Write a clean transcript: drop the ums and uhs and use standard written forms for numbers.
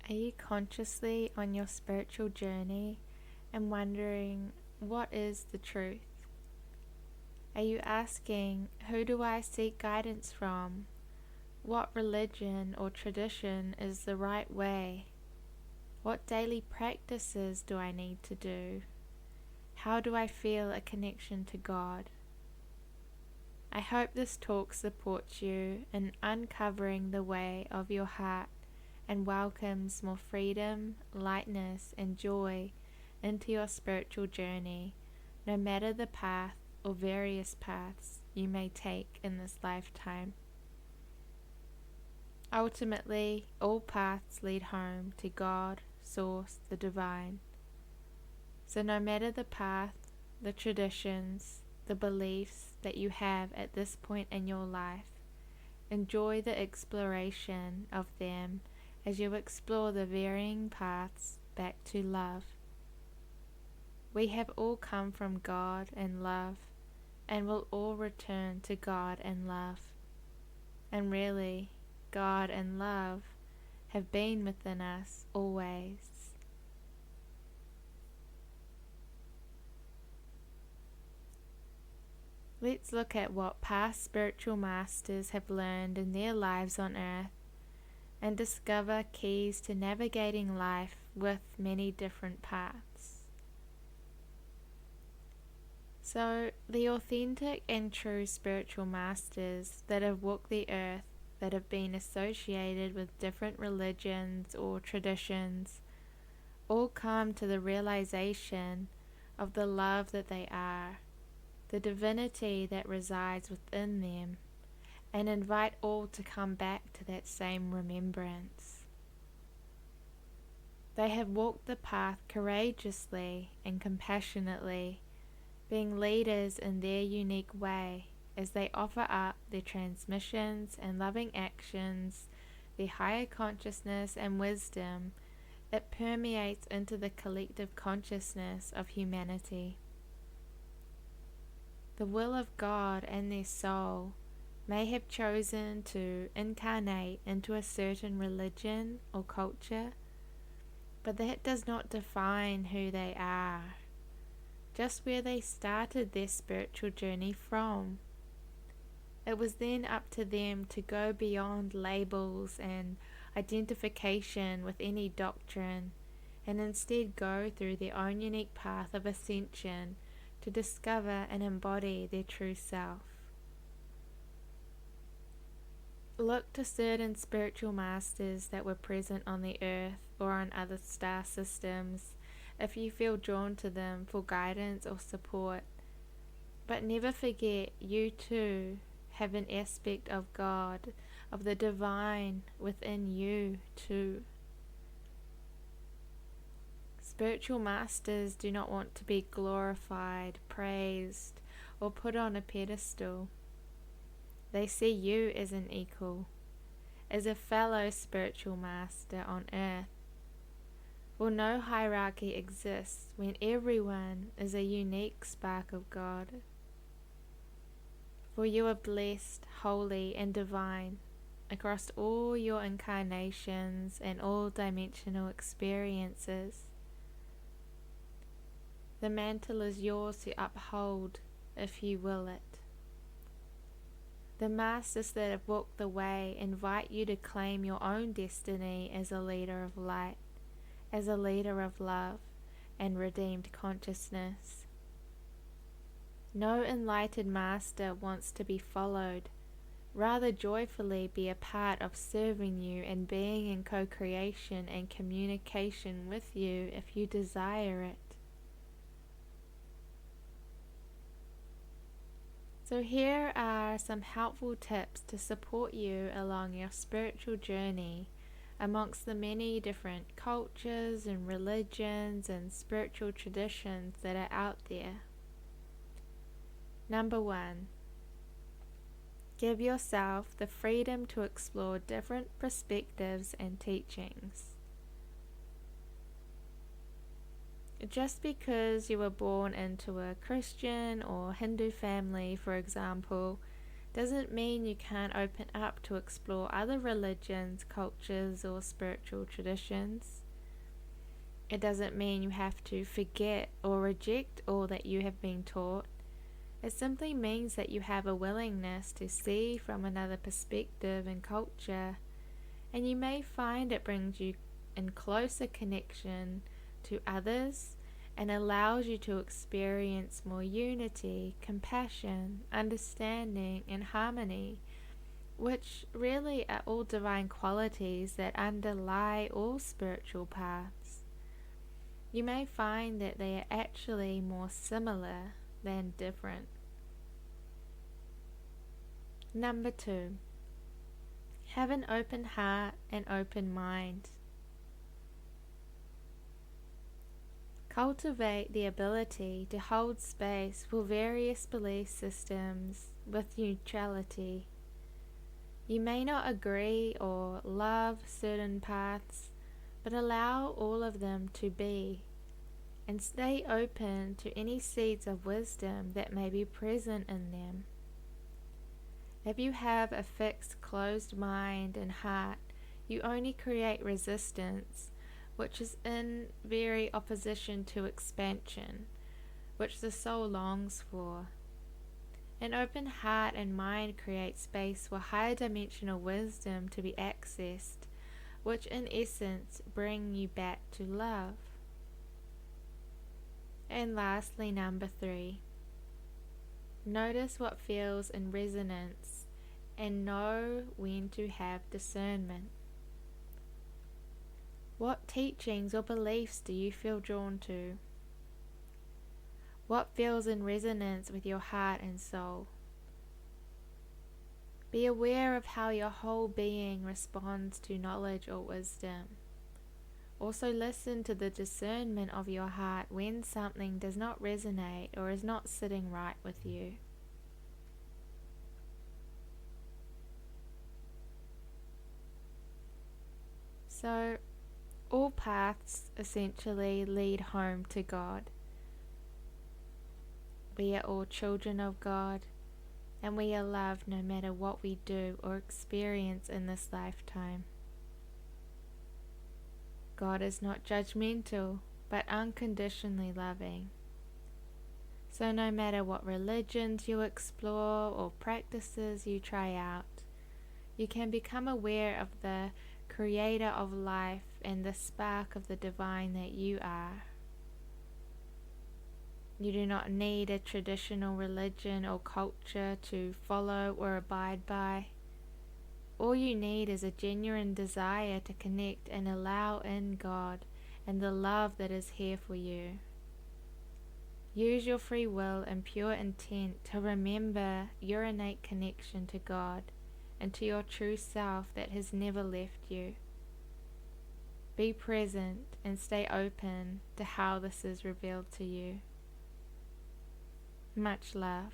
Are you consciously on your spiritual journey and wondering, what is the truth? Are you asking, who do I seek guidance from? What religion or tradition is the right way? What daily practices do I need to do? How do I feel a connection to God? I hope this talk supports you in uncovering the way of your heart and welcomes more freedom, lightness, and joy into your spiritual journey, no matter the path or various paths you may take in this lifetime. Ultimately, all paths lead home to God, Source, the Divine. So no matter the path, the traditions, the beliefs that you have at this point in your life, enjoy the exploration of them as you explore the varying paths back to love. We have all come from God and love, and will all return to God and love. And really, God and love have been within us always. Let's look at what past spiritual masters have learned in their lives on earth and discover keys to navigating life with many different paths. So, the authentic and true spiritual masters that have walked the earth, that have been associated with different religions or traditions, all come to the realization of the love that they are, the divinity that resides within them, and invite all to come back to that same remembrance. They have walked the path courageously and compassionately, being leaders in their unique way as they offer up their transmissions and loving actions, their higher consciousness and wisdom that permeates into the collective consciousness of humanity. The will of God and their soul may have chosen to incarnate into a certain religion or culture, but that does not define who they are, just where they started their spiritual journey from. It was then up to them to go beyond labels and identification with any doctrine, and instead go through their own unique path of ascension to discover and embody their true self. Look to certain spiritual masters that were present on the earth or on other star systems if you feel drawn to them for guidance or support. But never forget, you too have an aspect of God, of the divine within you too. Spiritual masters do not want to be glorified, praised, or put on a pedestal. They see you as an equal, as a fellow spiritual master on earth. For no hierarchy exists when everyone is a unique spark of God. For you are blessed, holy, and divine across all your incarnations and all dimensional experiences. The mantle is yours to uphold if you will it. The masters that have walked the way invite you to claim your own destiny as a leader of light, as a leader of love and redeemed consciousness. No enlightened master wants to be followed, rather joyfully be a part of serving you and being in co-creation and communication with you if you desire it. So here are some helpful tips to support you along your spiritual journey amongst the many different cultures and religions and spiritual traditions that are out there. Number 1, give yourself the freedom to explore different perspectives and teachings. Just because you were born into a Christian or Hindu family, for example, doesn't mean you can't open up to explore other religions, cultures, or spiritual traditions. It doesn't mean you have to forget or reject all that you have been taught. It simply means that you have a willingness to see from another perspective and culture, and you may find it brings you in closer connection to others and allows you to experience more unity, compassion, understanding, and harmony, which really are all divine qualities that underlie all spiritual paths. You may find that they are actually more similar than different. Number 2, have an open heart and open mind. Cultivate the ability to hold space for various belief systems with neutrality. You may not agree or love certain paths, but allow all of them to be, and stay open to any seeds of wisdom that may be present in them. If you have a fixed, closed mind and heart, you only create resistance, which is in very opposition to expansion, which the soul longs for. An open heart and mind create space for higher dimensional wisdom to be accessed, which in essence bring you back to love. And lastly, number 3, notice what feels in resonance and know when to have discernment. What teachings or beliefs do you feel drawn to? What feels in resonance with your heart and soul? Be aware of how your whole being responds to knowledge or wisdom. Also listen to the discernment of your heart when something does not resonate or is not sitting right with you. So, all paths essentially lead home to God. We are all children of God, and we are loved no matter what we do or experience in this lifetime. God is not judgmental, but unconditionally loving. So no matter what religions you explore or practices you try out, you can become aware of the Creator of life and the spark of the divine that you are. You do not need a traditional religion or culture to follow or abide by. All you need is a genuine desire to connect and allow in God and the love that is here for you. Use your free will and pure intent to remember your innate connection to God and to your true self that has never left you. Be present and stay open to how this is revealed to you. Much love.